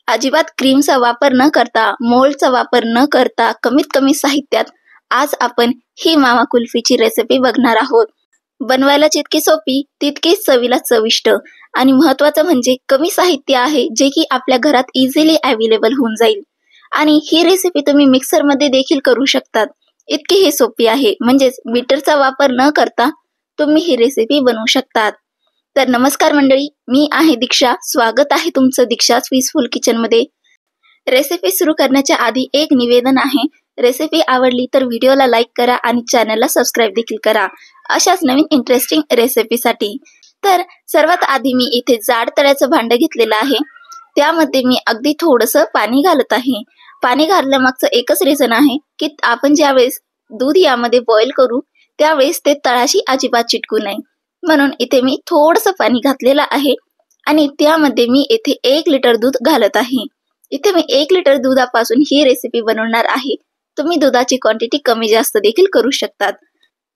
अजिबात क्रीमचा वापर न करता, मोल्डचा वापर न करता, कमीत कमी साहित्यात आज आपण ही मावा कुल्फीची रेसिपी बघणार आहोत। बनवायला जितकी सोपी तितकीच चवीला चविष्ट आणि महत्त्वाचं म्हणजे कमी साहित्य आहे जे की आपल्या घरात इझिली अवेलेबल होऊन जाईल। आणि ही रेसिपी तुम्ही मिक्सरमध्ये देखील करू शकतात, इतकी ही सोपी आहे। म्हणजेच बीटरचा वापर न करता तुम्ही ही रेसिपी बनवू शकतात। तर नमस्कार मंडळी, मी आहे दीक्षा। स्वागत आहे तुमचं दीक्षा's पीसफुल किचन मध्ये। रेसिपी सुरू करण्याच्या आधी एक निवेदन आहे, रेसिपी आवडली तर व्हिडिओला लाईक करा आणि चॅनलला सबस्क्राईब देखील करा अशाच नवीन इंटरेस्टिंग रेसिपीसाठी। तर सर्वात आधी मी इथे जाड तळ्याचं भांडं घेतलेलं आहे, त्यामध्ये मी अगदी थोडंसं पाणी घालत आहे। पाणी घालण्यामागचं एकच रिझन आहे की आपण ज्यावेळेस दूध यामध्ये बॉईल करू त्यावेळेस ते तळाशी अजिबात चिटकू नये, म्हणून इथे मी थोडंसं पाणी घातलेलं आहे आणि त्यामध्ये मी इथे 1 लिटर दूध घालत आहे। इथे मी 1 लिटर दुधापासून ही रेसिपी बनवणार आहे। तुम्ही दुधाची क्वांटिटी कमी जास्त देखील करू शकतात।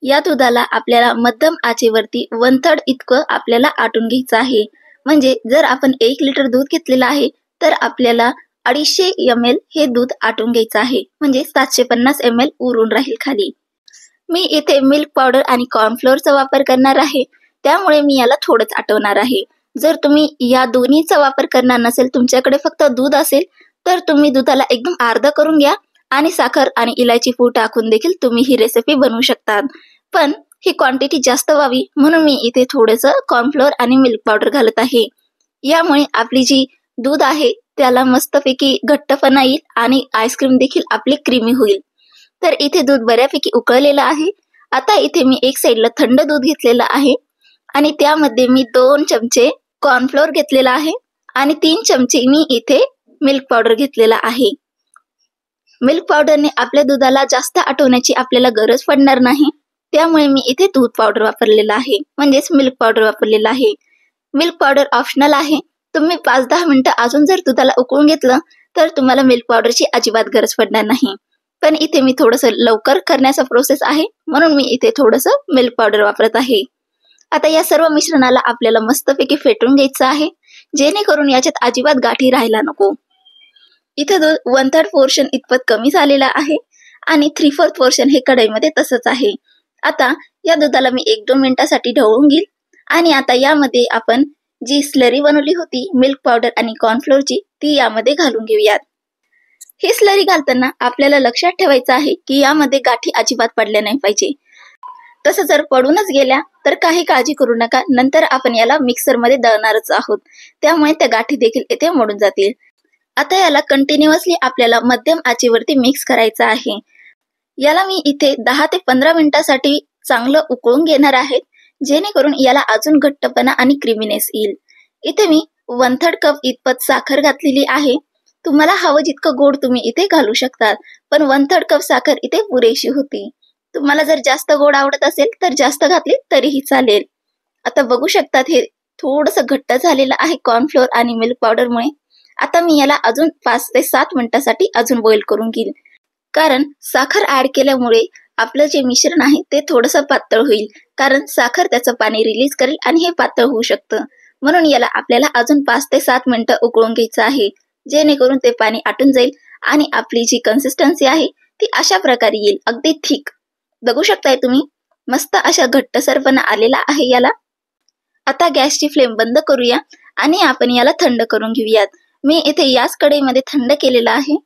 या दुधाला आपल्याला मध्यम आचेवरती 1/3 इतकं आपल्याला आटून घ्यायचं आहे। म्हणजे जर आपण 1 लिटर दूध घेतलेलं आहे तर आपल्याला 250 ml हे दूध आटून घ्यायचं आहे, म्हणजे 750 ml उरून राहील खाली। मी इथे मिल्क पावडर आणि कॉर्नफ्लोअरचा वापर करणार आहे, त्यामुळे मी याला थोडंच आटवणार आहे। जर तुम्ही या दोन्हीचा वापर करणार नसेल, तुमच्याकडे फक्त दूध असेल तर तुम्ही दुधाला एकदम अर्धा करून घ्या आणि साखर आणि इलायची पूड टाकून देखील तुम्ही ही रेसिपी बनवू शकतात। पण ही क्वांटिटी जास्त व्हावी म्हणून मी इथे थोडंसं कॉर्नफ्लोअर आणि मिल्क पावडर घालत आहे। यामुळे आपली जी दूध आहे त्याला मस्तपैकी घट्टपणा येईल आणि आईस्क्रीम देखील आपली क्रीमी होईल। तर इथे दूध बऱ्यापैकी उकळलेलं आहे। आता इथे मी एक साईडला थंड दूध घेतलेलं आहे आणि त्यामध्ये मी 2 चमचे कॉर्नफ्लोअर घेतलेला आहे आणि 3 चमचे मी इथे मिल्क पावडर घेतलेला आहे। मिल्क पावडरने आपल्या दुधाला जास्त आटवण्याची आपल्याला गरज पडणार नाही, त्यामुळे मी इथे दूध पावडर वापरलेला आहे, म्हणजेच मिल्क पावडर वापरलेला आहे। मिल्क पावडर ऑप्शनल आहे, तुम्ही 5-10 मिनिटं अजून जर दुधाला उकळून घेतलं तर तुम्हाला मिल्क पावडरची अजिबात गरज पडणार नाही। पण इथे मी थोडंसं लवकर करण्याचा प्रोसेस आहे म्हणून मी इथे थोडंसं मिल्क पावडर वापरत आहे। आता या सर्व मिश्रणाला आपल्याला मस्तपैकी फेटून घ्यायचं आहे, जेणेकरून याच्यात अजिबात गाठी राहायला नको। इथे दूध 1/3 पोर्शन इतपत कमी झालेला आहे आणि 3/4 पोर्शन हे कढईमध्ये तसंच आहे। आता या दुधाला मी 1-2 मिनिटासाठी ढवळून घेईल आणि आता यामध्ये आपण जी स्लरी बनवली होती मिल्क पावडर आणि कॉर्नफ्लोअरची ती यामध्ये घालून घेऊयात। ही स्लरी घालताना आपल्याला लक्षात ठेवायचं आहे की यामध्ये गाठी अजिबात पडल्या नाही पाहिजे। तसं जर पडूनच गेल्या तर काही काळजी करू नका, नंतर आपण याला मिक्सरमध्ये दळणारच आहोत, त्यामुळे त्या गाठी देखील इथे मोडून जातील। आता याला कंटिन्युअसली आपल्याला मध्यम आचेवरती मिक्स करायचं आहे। याला मी इथे 10 ते 15 मिनिटासाठी चांगलं उकळून घेणार आहे, जेणेकरून याला अजून घट्टपणा आणि क्रीमीनेस येईल। इथे मी 1/3 कप इतपत साखर घातलेली आहे। तुम्हाला हवं जितकं गोड तुम्ही इथे घालू शकतात, पण 1/3 कप साखर इथे पुरेशी होती। तुम्हाला जर जास्त गोड आवडत असेल तर जास्त घातले तरीही चालेल। आता बघू शकतात हे थोडंसं घट्ट झालेलं आहे कॉर्नफ्लोअर आणि मिल्क पावडरमुळे। आता मी याला अजून 5 ते 7 मिनिटासाठी अजून बॉईल करून घेईल, कारण साखर ऍड केल्यामुळे आपलं जे मिश्रण आहे ते थोडंसं पातळ होईल, कारण साखर त्याचं पाणी रिलीज करेल आणि हे पातळ होऊ शकतं। म्हणून याला आपल्याला अजून 5 ते 7 मिनिटं उकळून घ्यायचं आहे, जेणेकरून ते पाणी आटून जाईल आणि आपली जी कन्सिस्टन्सी आहे ती अशा प्रकारे येईल, अगदी थिक। बघू शकताय तुम्ही मस्त अशा घट्टसरपणा आलेला आहे याला। आता गॅसची फ्लेम बंद करूया आणि आपण याला थंड करून घेऊयात। मी इथे याच कढईमध्ये थंड केलेला आहे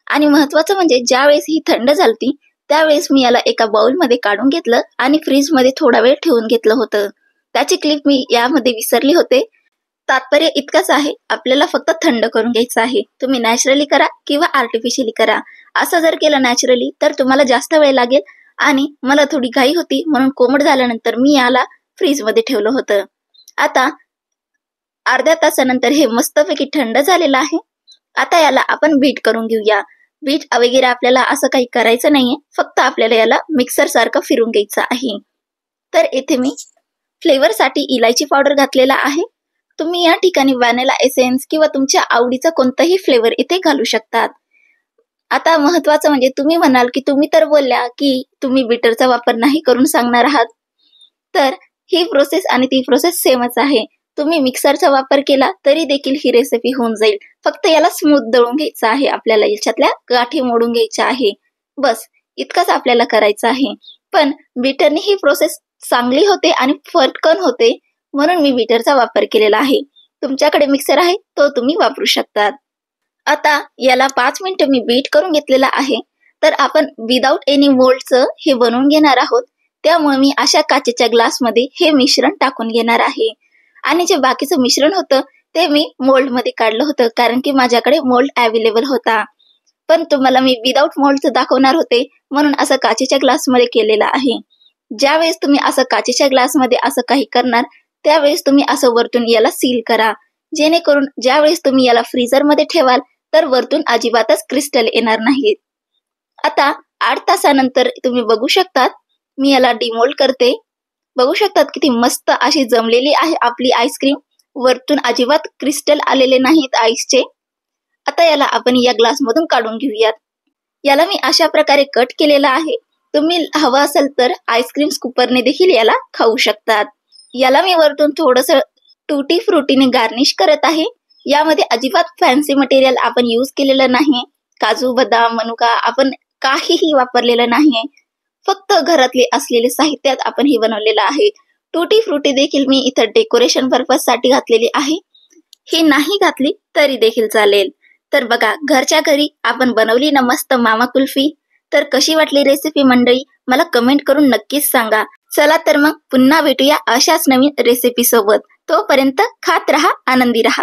आणि महत्वाचं म्हणजे ज्यावेळेस ही थंड झालती त्यावेळेस मी याला एका बाउलमध्ये काढून घेतलं आणि फ्रीजमध्ये थोडा वेळ ठेवून घेतलं होतं। त्याची क्लिप मी यामध्ये विसरली होते। तात्पर्य इतकंच आहे, आपल्याला फक्त थंड करून घ्यायचं आहे। तुम्ही नॅचरली करा किंवा आर्टिफिशियली करा। असं जर केलं नॅचरली तर तुम्हाला जास्त वेळ लागेल आणि मला थोडी घाई होती म्हणून कोमट झाल्यानंतर मी याला फ्रीजमध्ये ठेवलं होतं। आता अर्ध्या तासानंतर हे मस्तपैकी थंड झालेलं आहे। आता याला आपण बीट करून घेऊया। बीट वगैरे आपल्याला असं काही करायचं नाहीये, फक्त आपल्याला याला मिक्सर सारखं फिरून घ्यायचं आहे। तर इथे मी फ्लेवरसाठी इलायची पावडर घातलेला आहे। तुम्ही या ठिकाणी व्हॅनिला एसेन्स किंवा तुमच्या आवडीचा कोणताही फ्लेवर इथे घालू शकतात। आता महत्वाचं म्हणजे तुम्ही म्हणाल की तुम्ही तर बोलल्या की तुम्ही बीटरचा वापर नाही करून सांगणार आहात, तर ही प्रोसेस आणि ती प्रोसेस सेमच आहे। तुम्ही मिक्सरचा वापर केला तरी देखील ही रेसिपी होऊन जाईल. फक्त याला स्मूथ दळून घ्यायचं आहे, आपल्याला याच्यातल्या गाठी मोडून घ्यायच्या आहे. बस इतकंच आपल्याला करायचं आहे. पण बीटरने ही प्रोसेस चांगली होते आणि फटकन होते, म्हणून मी बीटरचा वापर केलेला आहे. तुमच्याकडे मिक्सर आहे तो तुम्ही वापरू शकतात. आता याला 5 मिनिटं मी बीट करून घेतलेला आहे. तर आपण विदाउट एनी मोल्डचं हे बनवून घेणार आहोत. त्यामुळे मी अशा काचेच्या ग्लासमध्ये हे मिश्रण टाकून घेणार आहे. आणि जे बाकीचं मिश्रण होतं ते मी मोल्डमध्ये काढलं होतं, कारण की माझ्याकडे मोल्ड अवेलेबल होता. पण तुम्हाला मी विदाउट मोल्डचं दाखवणार होते, म्हणून असं काचेच्या ग्लासमध्ये केलेलं आहे. ज्यावेळेस तुम्ही असं काचेच्या ग्लासमध्ये असं काही करणार, त्यावेळेस तुम्ही असं वरतून याला सील करा, जेणेकरून ज्यावेळेस तुम्ही याला फ्रीजरमध्ये ठेवाल तर वरतून अजिबातच क्रिस्टल येणार नाहीत. आता 8 तासानंतर तुम्ही बघू शकतात, मी याला डिमोल्ड करते. बघू शकतात किती मस्त अशी जमलेली आहे आपली आईस्क्रीम. वरतून अजिबात क्रिस्टल आलेले नाहीत आईसचे. आता याला आपण या ग्लासमधून काढून घेऊयात. याला मी अशा प्रकारे कट केलेला आहे. तुम्ही हवं असेल तर आईस्क्रीम स्कूपरने देखील याला खाऊ शकतात. याला मी वरतून थोडंसं टूटी फ्रुटीने गार्निश करत आहे. यामध्ये अजिबात फॅन्सी मटेरियल आपण यूज केलेलं नाही. काजू, बदाम, मनुका आपण काहीही वापरलेलं नाही. फक्त घरातले असलेले साहित्यात आपण हे बनवलेलं आहे. टूटी फ्रुटी देखील मी इथं डेकोरेशन पर्पज साठी घातलेली आहे. ही नाही घातली तरी देखील चालेल. तर बघा, घरच्या घरी आपण बनवली ना मस्त मामा कुल्फी. तर कशी वाटली रेसिपी मंडळी, मला कमेंट करून नक्कीच सांगा. चला तर मग पुन्हा भेटूया अशाच नवीन रेसिपी सोबत. तोपर्यंत खात रहा, आनंदी रहा.